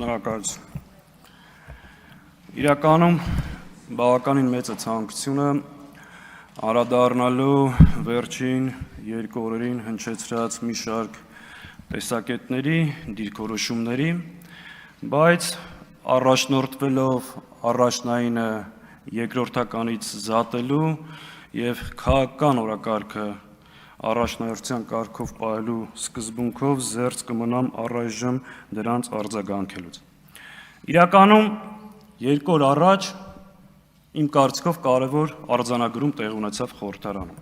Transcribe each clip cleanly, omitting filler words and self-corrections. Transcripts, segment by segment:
Շնորհակալություն։ Իրականում բավականին մեծ է ցանկությունը անդրադառնալու վերջին երկու օրերին հնչեցրած մի շարք տեսակետների, դիրքորոշումների, բայց առաջնորդվելով առաջնայինը երկրորդականից զատելու եւ քաղաքական օրակարգը առաջնահերթության կարգով պահելու սկզբունքով զերծ կմնամ առայժմ դրանց արձագանքելուց։ Իրականում երկու օր առաջ իմ կարծիքով կարևոր արձանագրում տեղի ունեցավ խորհրդարանում։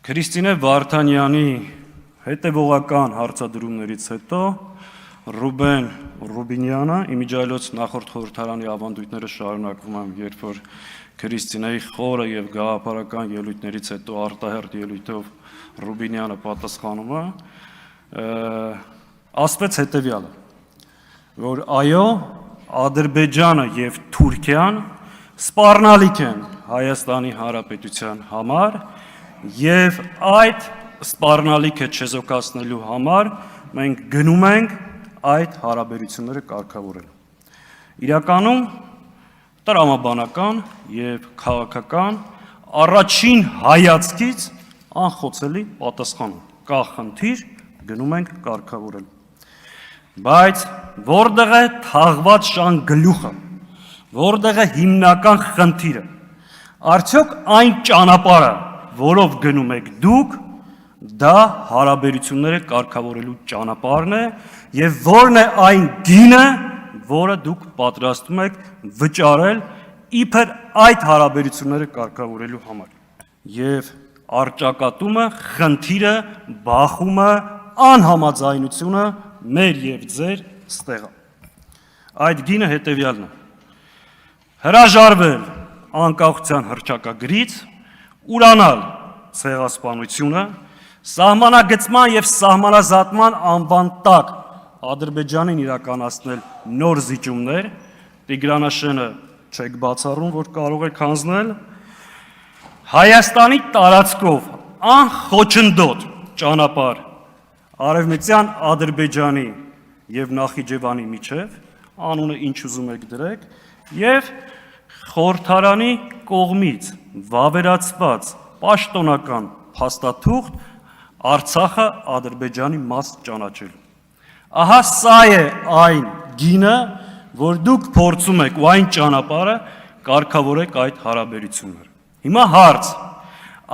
Քրիստինե Վարդանյանի հետևողական հարցադրումներից հետո Ռուբեն Ռուբինյանը իմիջիայլոց նախորդ խորհրդարանի ավանդույթները շարունակվում են, երբ որ Քրիստինեի խորը եւ գաղափարական ելույթներից հետո արտահերթ ելույթով Ռուբինյանը պատասխանում է, ասվեց հետեւյալը, որ այո, Ադրբեջանը եւ Թուրքիան սպառնալիք են Հայաստանի Հանրապետության համար եւ այդ սպառնալիքը չեզոքացնելու համար մենք գնում ենք այդ հարաբերությունները կարգավորելու։ Իրականում տրամաբանական եւ քաղաքական առաջին հայացքից անխոցելի պատասխան կա խնդիր, գնում ենք կարգավորել։ Բայց որտեղ է թաղված շան գլուխը, որտեղ է հիմնական խնդիրը, արդյոք այն ճանապարհը, որով գնում եք դուք, դա հարաբերությունները կարգավորելու ճանապարհն է եւ որն է այն գինը, որը դուք պատրաստում եք վճարել իբր այդ հարաբերությունները կարգավորելու համար։ Եվ առճակատումը, խնդիրը, բախումը, անհամաձայնությունը մեր եւ ձեր ստեղը։ Այդ գինը հետեւյալն է. հրաժարվել անկախության հռչակագրից, ուրանալ ցեղասպանությունը, սահմանագծման եւ սահմանազատման անվան տակ Ադրբեջանին իրականացնել նոր զիջումներ, Տիգրանաշենը չեք բացառում, որ կարող եք հանձնել, Հայաստանի տարածքով անխոչնդոտ ճանապարհ Արևմտյան Ադրբեջանի եւ Նախիջևանի միջև, անունը ինչ ուզում եք դրեք, եւ խորհրդարանի կողմից վավերացված պաշտոնական փաստաթուղթ Արցախը Ադրբեջանի մաս ճանաչելու։ Ահա սա է այն գինը, որ դուք փորձում եք ու այն ճանապարհը կարգավորեք այդ հարաբերությունները։ Հիմա հարց.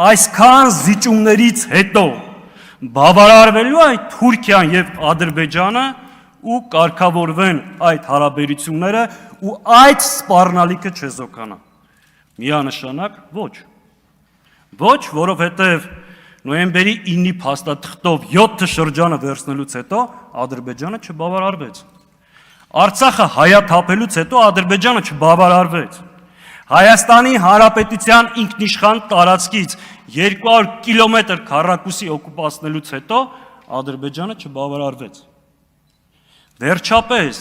այսքան զիջումներից հետո բավարարվելու է Թուրքիան եւ Ադրբեջանը ու կարգավորվեն այդ հարաբերությունները ու այդ սպառնալիքը չեզոքանա։ Միանշանակ ոչ։ Ոչ, որովհետեւ նոյեմբերի 9-ի փաստաթղթով 7 շրջանը վերցնելուց հետո Ադրբեջանը չբավարարվեց։ Արցախը հայաթափելուց հետո Ադրբեջանը չբավարարվեց։ Հայաստանի Հանրապետության ինքնիշխան տարածքից 200 կիլոմետր քառակուսի օկուպացնելուց հետո Ադրբեջանը չբավարարվեց։ Վերջապես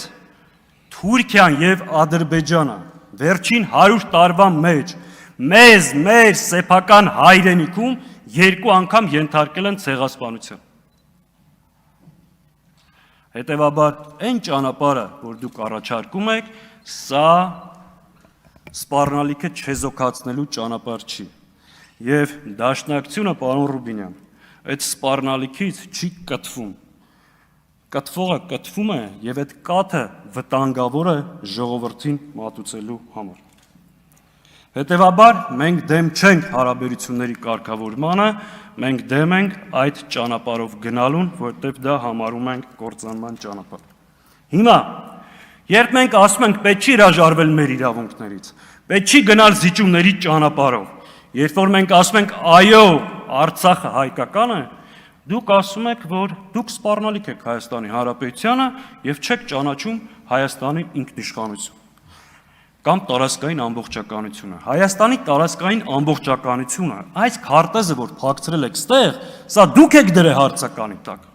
Թուրքիան եւ Ադրբեջանը վերջին 100 տարվա մեջ մեզ մեր սեփական հայրենիքում երկու անգամ ենթարկել են ցեղասպանության։ Հետևաբար այն ճանապարհը, որ դուք առաջարկում եք, սա սպառնալիքը չեզոքացնելու ճանապարհ չի։ Եվ դաշնակցությունը, պարոն Ռուբինյան, այդ սպառնալիքից չի կտվում։ Կտվողը կտվում է եւ այդ կաթը վտանգավոր է ժողովրդին մատուցելու համար։ Հետևաբար մենք դեմ չենք հարաբերությունների կարգավորմանը, մենք դեմ ենք այդ ճանապարհով գնալուն, որտեղ դա համարում ենք կործանման ճանապարհ։ Հիմա, երբ մենք ասում ենք պետք չի հրաժարվել մեր իրավունքներից, պետք չի գնալ զիջումների ճանապարհով, երբ որ մենք ասում ենք այո, Արցախը հայկական է, դուք ասում եք, որ դուք սպառնալիք եք Հայաստանի Հանրապետությանը եւ չեք ճանաչում Հայաստանի ինքնիշխանություն կամ տարածքային ամբողջականությունը։ Հայաստանի տարածքային ամբողջականությունը, այս քարտեզը, որ փակցրել եք ստեղ, սա դուք եք դրել հարցականի տակ։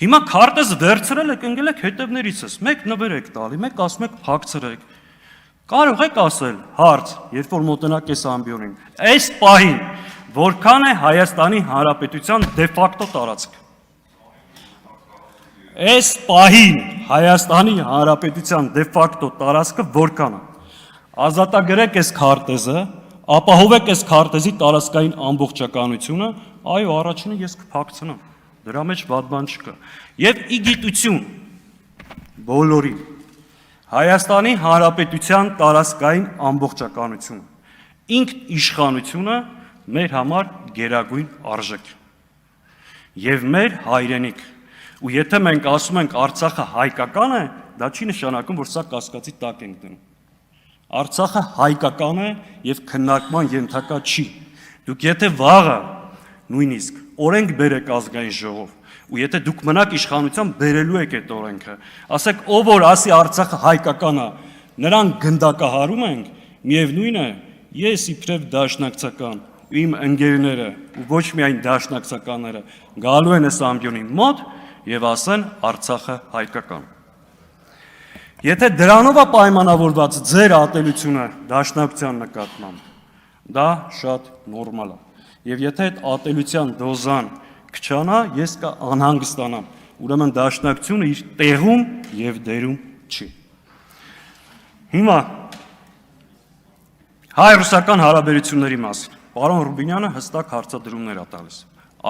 Հիմա քարտեզը վերցրել եք, ընկել եք հետևներիցս, մեկ նվեր եք տալի, մեկ ասում եք փակցրեք։ Կարող եք ասել հարց, երբ որ մոտենաք այս ամբիոնին, այս պահին որքան է Հայաստանի Հանրապետության դե ֆակտո տարածք։ Այս պահին Հայաստանի Հանրապետության դե ֆակտո տարածքը որքան է։ Ազատագրեք այս քարտեզը, ապահովեք այս քարտեզի տարածքային ամբողջականությունը, այո, առաջինը ես կփակցնեմ։ Դրա մեջ վատ բան չկա։ Եվ ի գիտություն բոլորի Հայաստանի Հանրապետության տարածքային ամբողջականությունը, ինքնիշխանությունը մեր համար գերագույն արժեք եւ մեր հայրենիք։ Ու եթե մենք ասում ենք Արցախը հայկական է, դա չի նշանակում, որ սա կասկածի տակ ենք դնում։ Արցախը հայկական է եւ քննարկման ենթակա չի։ Դուք եթե վաղը նույնիսկ օրենք բերեք ազգային ժողով, ու եթե դուք մնաք իշխանության բերելու եք այդ օրենքը, ասեք ով որ ասի Արցախը հայկական է, նրան գնդակահարում ենք, միևնույն է, ես իբրև դաշնակցական իմ ընկերները ու ոչ միայն դաշնակցականները գալու են այս ամբյոնի մոտ եւ ասեն Արցախը հայկական։ Եթե դրանով է պայմանավորված ձեր ատելությունը դաշնակցության նկատմամբ, դա շատ նորմալ է։ Եվ եթե այդ ատելության դոզան քչանա, ես անհանգստանամ։ Ուրեմն դաշնակցությունը իր տեղում եւ դերում չի։ Հիմա հայ-ռուսական հարաբերությունների մասին պարոն Ռուբինյանը հստակ հարցադրումներ է տալիս։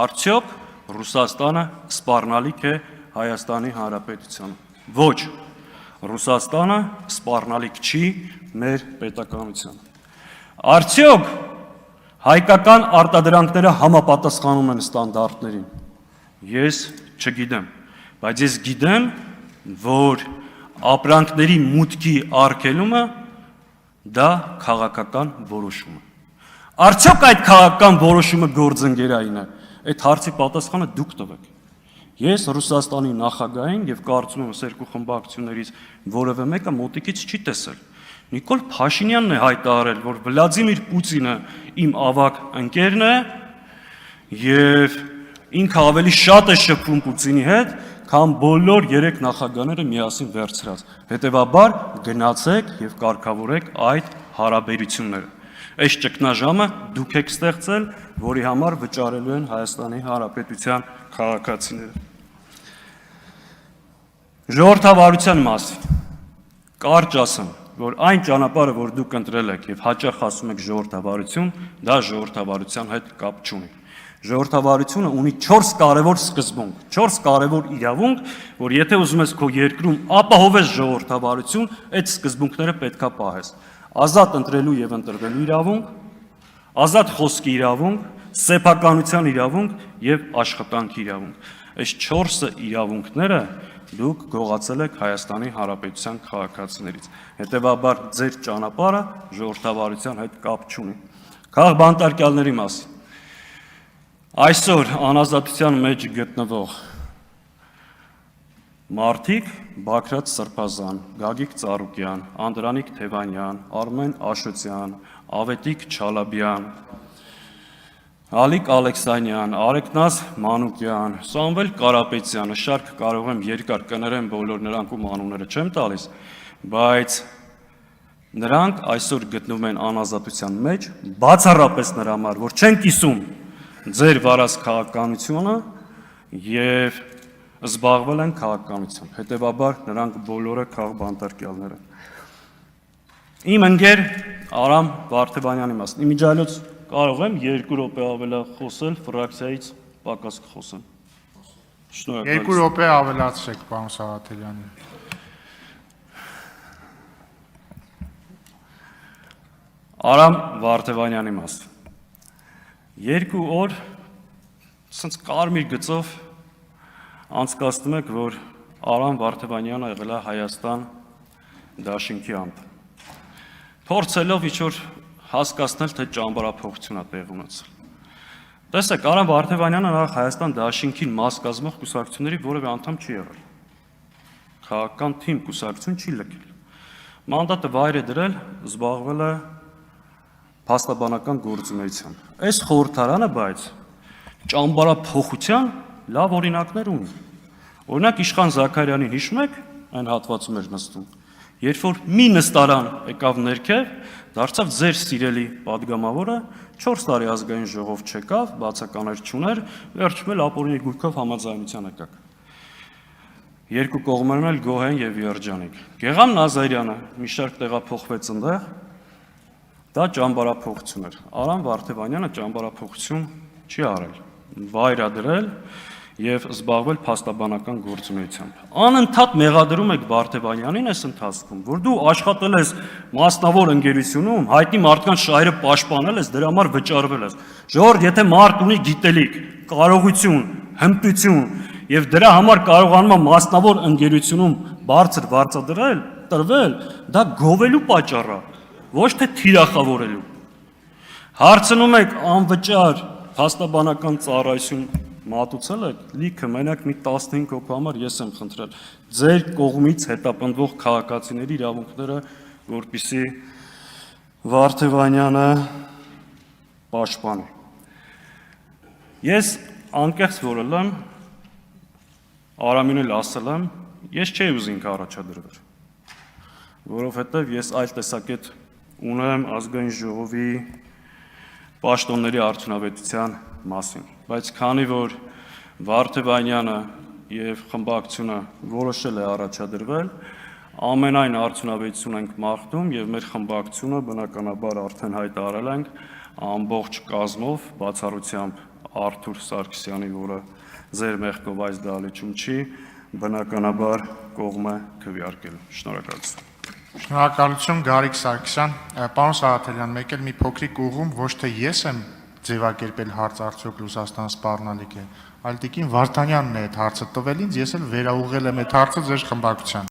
Արդյոք Ռուսաստանը սպառնալիք է Հայաստանի Հանրապետությանը։ Ոչ, Ռուսաստանը սպառնալիք չի մեր պետականությանը։ Արդյոք հայկական արտադրանքները համապատասխանում են ստանդարտներին։ Ես չգիտեմ, բայց ես գիտեմ, որ ապրանքների մուտքի արգելումը դա քաղաքական որոշում է։ Արդյոք այդ քաղաքական որոշումը գործընկերային է։ Այդ հարցի պատասխանը դուք տվեք։ Ես Ռուսաստանի նախագահին եւ կարծում եմ երկու խմբակցություններից որևէ մեկը մոտիկից չի տեսել։ Նիկոլ Փաշինյանն է հայտարարել, որ Վլադիմիր Պուտինը իմ ավագ ընկերն է եւ ինքը ավելի շատ է շփվում Պուտինի հետ, քան բոլոր 3 նախագահները միասին վերցրած։ Հետևաբար գնացեք եւ կարգավորեք այդ հարաբերությունները։ Այս ճգնաժամը դուք եք ստեղծել, որի համար վճարելու են Հայաստանի Հանրապետության քաղաքացիները։ Ժողովրդավարության մասին կարճ ասեմ, որ այն ճանապարհը, որ դուք ընտրել եք եւ հաճախ ասում եք ժողովրդավարություն, դա ժողովրդավարության հետ կապ չունի։ Ժողովրդավարությունը ունի 4 կարևոր սկզբունք, 4 կարևոր իրավունք, որ եթե ուզում ես քո երկրում ապահովես ժողովրդավարություն, այդ սկզբունքները պետքա պահես։ Ազատ ընտրելու եւ ընտրվելու իրավունք, ազատ խոսքի իրավունք, սեփականության իրավունք եւ աշխատանքի իրավունք։ Այս 4 իրավունքները դուք գողացել եք Հայաստանի Հանրապետության քաղաքացիներից։ Հետևաբար ձեր ճանապարհը ժողովրդավարության հետ կապ չունի։ Քաղբանտարկյալների մասին։ Այսօր անազատության մեջ գտնվող մարդիկ Բագրատ Սրբազան, Գագիկ Ծառուկյան, Անդրանիկ Թևանյան, Արմեն Աշոտյան, Ավետիք Չալաբյան, Ալիկ Ալեքսանյան, Արեգնաս Մանուկյան, Սամվել Կարապետյանը, շարք կարող եմ երկար կներեմ, բոլոր նրանք ում անունները չեմ տալիս, բայց նրանք այսօր գտնվում են անազատության մեջ, բացառապես նրա համար, որ չեն կիսում ձեր վարած քաղաքականությունը եւ զբաղվել են քաղաքականությամբ։ Հետևաբար նրանք բոլորը քաղբանտարկյալներ են։ Իմ ընկեր Արամ Վարդևանյանի մասին։ Իմիջիայլոց կարող եմ 2 րոպե ավելա խոսել, ֆրակցիայից պակաս կխոսեմ։ Շնորհակալ եմ։ 2 րոպե ավելացրեք, պարոն Սարաթելյանի։ Արամ Վարդևանյանի մասին։ 2 օր սենց կարմիր գծով անցկացնում եք, որ Արամ Վարդևանյանը եղել է Հայաստան դաշինքի անդամ։ Փորձելով ինչ-որ հասկացնել, թե ճամբարափոխություն է տեղ ունեցել։ Տեսեք, Արամ Վարդևանյանը նախ Հայաստան դաշինքին մաս կազմող կուսակցությունների որևէ անդամ չի եղել։ Քաղաքական թիմ կուսակցություն չի լքել։ Մանդատը վայր է դրել, զբաղվել է փաստաբանական գործունեությամբ։ Այս խորհրդարանը, բայց ճամբարափոխության լավ օրինակներ ունի։ Օրինակ Իշխան Զաքարյանին հիշում եք, այն հատվածում էր նստում։ Երբ որ մի նստարան եկավ ներքև, դարձավ ձեր սիրելի падգամավորը, 4 տարի ազգային ժողով չեկավ, բացականեր չուներ, վերջում էլ ապօրինի գույքով համաձայնության եկաք։ երկու կողմերում էլ գոհ են եւ երջանիկ։ Գեգամ Նազարյանը մի շարք տեղափոխվեց այնտեղ, դա ճամբարափոխություն էր։ Արամ Վարդևանյանը ճամբարափոխություն չի արել, վայր ա դրել եւ զբաղվել փաստաբանական գործունեությամբ։ Անընդհատ մեղադրում եք Վարդևանյանին այս ընթացքում, որ դու աշխատել ես մասնավոր ընկերությունում, հայտնի մարդկանց շահերը պաշտպանել ես, դրա համար վճարվել ես։ Ժողովուրդ, եթե մարդ ունի գիտելիք, կարողություն, հմտություն եւ դրա համար կարողանում է մասնավոր ընկերությունում բարձր վարձատրել, տրվել, դա գովելու պատճառ է, ոչ թե թիրախավորելու։ Հարցնում եք անվճար փաստաբանական ծառայություն մատուցել եք, լիքը մենակ մի 15 հոգու համար ես եմ խնդրել ձեր կողմից հետապնդվող քաղաքացիների իրավունքները, որպեսզի Վարդևանյանը պաշտպանի։ Ես անկեղծ որել եմ, Արամին էլ ասել եմ, ես չէի ուզի ինքը առաջադրվեր, որովհետև ես այլ տեսակետ ունեմ ազգային ժողովի պաշտոնների արդյունավետության մասին, բայց քանի որ Վարդևանյանը եւ խմբակցությունը որոշել է առաջադրվել, ամենայն արդյունավետություն ենք մաղթում եւ մեր խմբակցությունը բնականաբար արդեն հայտարարել ենք ամբողջ կազմով, բացառությամբ Արթուր Սարգսյանի, որը ձեր մեղքով այս դահլիճում չի, բնականաբար կողմը քվեարկելու։ Շնորհակալություն։ Շնորհակալություն Գարիկ Սարգսյան, պարոն Սաղաթելյան, մեկ էլ մի փոքրիկ ուղում, ոչ թե ես եմ ձևակերպել հարց արդյոք Ռուսաստան սպառնալիք է, այլ տիկին Վարդանյանն է այդ հարցը տվել ինձ, ես էլ վերաուղղել եմ այդ հարցը ձեր խմբակցության։